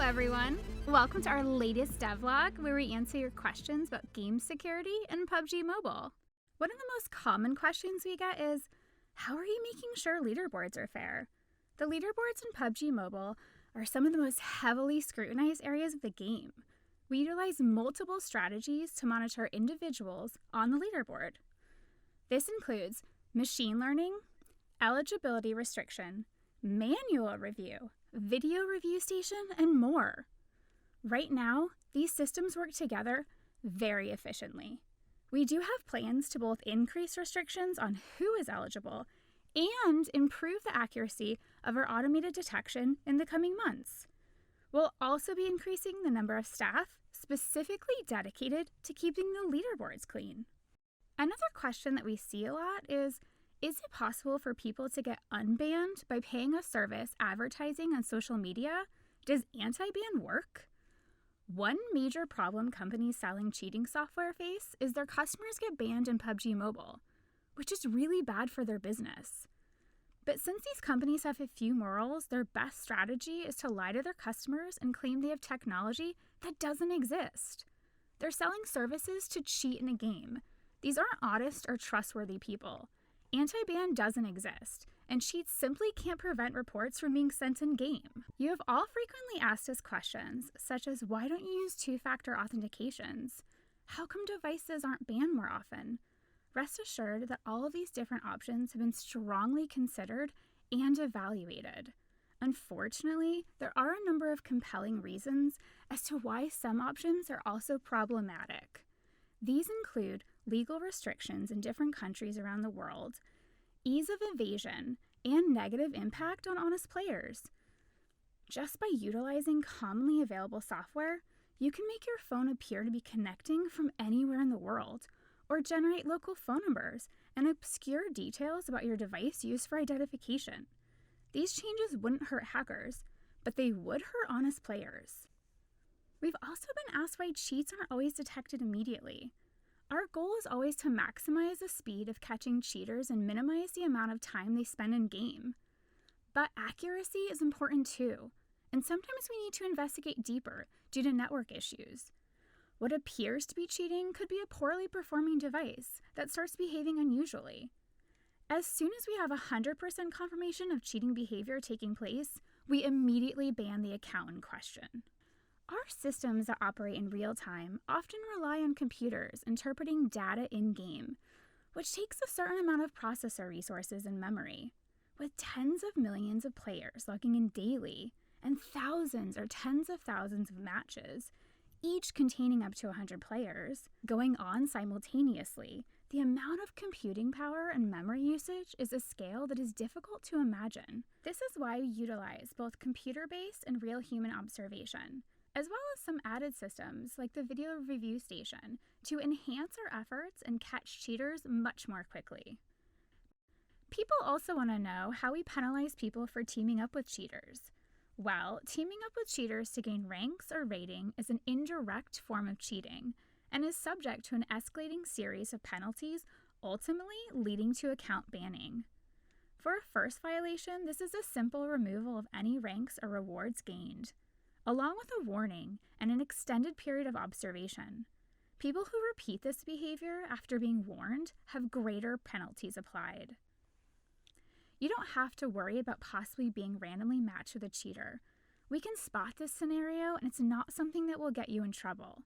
everyone! Welcome to our latest devlog where we answer your questions about game security and PUBG Mobile. One of the most common questions we get is, how are you making sure leaderboards are fair? The leaderboards in PUBG Mobile are some of the most heavily scrutinized areas of the game. We utilize multiple strategies to monitor individuals on the leaderboard. This includes machine learning, eligibility restriction, manual review, video review station, and more. Right now, these systems work together very efficiently. We do have plans to both increase restrictions on who is eligible and improve the accuracy of our automated detection in the coming months. We'll also be increasing the number of staff specifically dedicated to keeping the leaderboards clean. Another question that we see a lot is it possible for people to get unbanned by paying a service advertising on social media? Does anti-ban work? One major problem companies selling cheating software face is their customers get banned in PUBG Mobile, which is really bad for their business. But since these companies have a few morals, their best strategy is to lie to their customers and claim they have technology that doesn't exist. They're selling services to cheat in a game. These aren't honest or trustworthy people. Anti-ban doesn't exist, and cheats simply can't prevent reports from being sent in-game. You have all frequently asked us questions, such as why don't you use two-factor authentications? How come devices aren't banned more often? Rest assured that all of these different options have been strongly considered and evaluated. Unfortunately, there are a number of compelling reasons as to why some options are also problematic. These include legal restrictions in different countries around the world, ease of evasion, and negative impact on honest players. Just by utilizing commonly available software, you can make your phone appear to be connecting from anywhere in the world, or generate local phone numbers and obscure details about your device used for identification. These changes wouldn't hurt hackers, but they would hurt honest players. We've also been asked why cheats aren't always detected immediately. Our goal is always to maximize the speed of catching cheaters and minimize the amount of time they spend in-game. But accuracy is important too, and sometimes we need to investigate deeper due to network issues. What appears to be cheating could be a poorly performing device that starts behaving unusually. As soon as we have 100% confirmation of cheating behavior taking place, we immediately ban the account in question. Our systems that operate in real time often rely on computers interpreting data in-game, which takes a certain amount of processor resources and memory. With tens of millions of players logging in daily and thousands or tens of thousands of matches, each containing up to 100 players, going on simultaneously, the amount of computing power and memory usage is a scale that is difficult to imagine. This is why we utilize both computer-based and real human observation, as well as some added systems like the video review station to enhance our efforts and catch cheaters much more quickly. People also want to know how we penalize people for teaming up with cheaters. Well, teaming up with cheaters to gain ranks or rating is an indirect form of cheating and is subject to an escalating series of penalties, ultimately leading to account banning. For a first violation, this is a simple removal of any ranks or rewards gained, along with a warning and an extended period of observation. People who repeat this behavior after being warned have greater penalties applied. You don't have to worry about possibly being randomly matched with a cheater. We can spot this scenario and it's not something that will get you in trouble.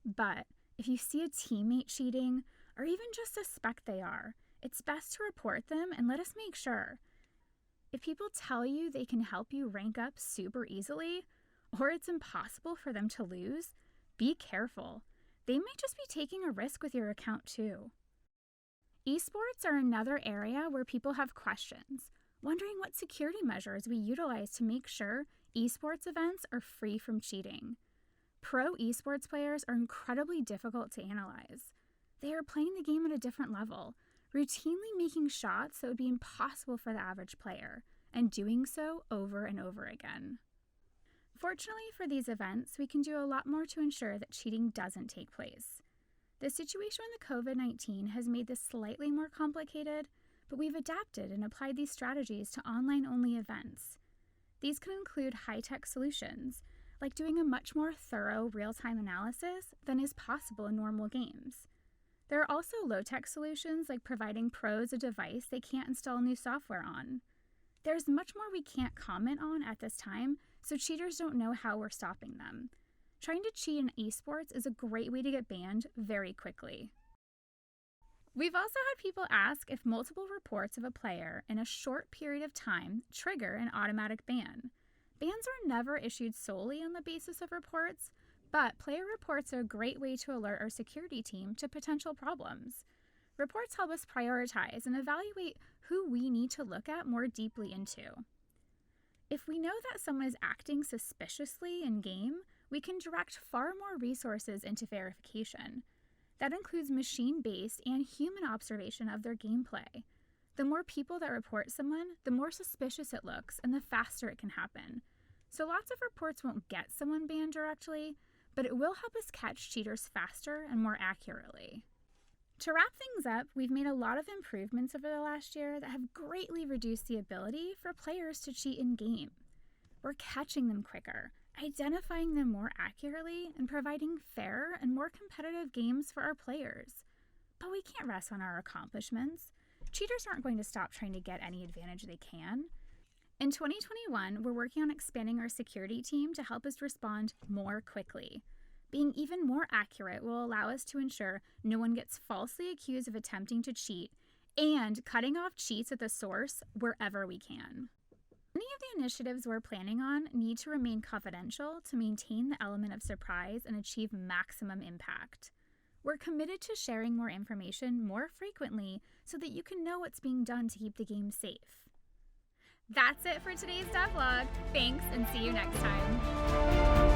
But if you see a teammate cheating, or even just suspect they are, it's best to report them and let us make sure. If people tell you they can help you rank up super easily, or it's impossible for them to lose, be careful. They might just be taking a risk with your account too. Esports are another area where people have questions, wondering what security measures we utilize to make sure esports events are free from cheating. Pro esports players are incredibly difficult to analyze. They are playing the game at a different level, routinely making shots that would be impossible for the average player, and doing so over and over again. Fortunately for these events, we can do a lot more to ensure that cheating doesn't take place. The situation with COVID-19 has made this slightly more complicated, but we've adapted and applied these strategies to online-only events. These can include high-tech solutions, like doing a much more thorough real-time analysis than is possible in normal games. There are also low-tech solutions like providing pros a device they can't install new software on. There's much more we can't comment on at this time, so cheaters don't know how we're stopping them. Trying to cheat in esports is a great way to get banned very quickly. We've also had people ask if multiple reports of a player in a short period of time trigger an automatic ban. Bans are never issued solely on the basis of reports, but player reports are a great way to alert our security team to potential problems. Reports help us prioritize and evaluate who we need to look at more deeply into. If we know that someone is acting suspiciously in-game, we can direct far more resources into verification. That includes machine-based and human observation of their gameplay. The more people that report someone, the more suspicious it looks and the faster it can happen. So lots of reports won't get someone banned directly, but it will help us catch cheaters faster and more accurately. To wrap things up, we've made a lot of improvements over the last year that have greatly reduced the ability for players to cheat in-game. We're catching them quicker, identifying them more accurately, and providing fairer and more competitive games for our players. But we can't rest on our accomplishments. Cheaters aren't going to stop trying to get any advantage they can. In 2021, we're working on expanding our security team to help us respond more quickly. Being even more accurate will allow us to ensure no one gets falsely accused of attempting to cheat and cutting off cheats at the source wherever we can. Many of the initiatives we're planning on need to remain confidential to maintain the element of surprise and achieve maximum impact. We're committed to sharing more information more frequently so that you can know what's being done to keep the game safe. That's it for today's devlog. Thanks, and see you next time.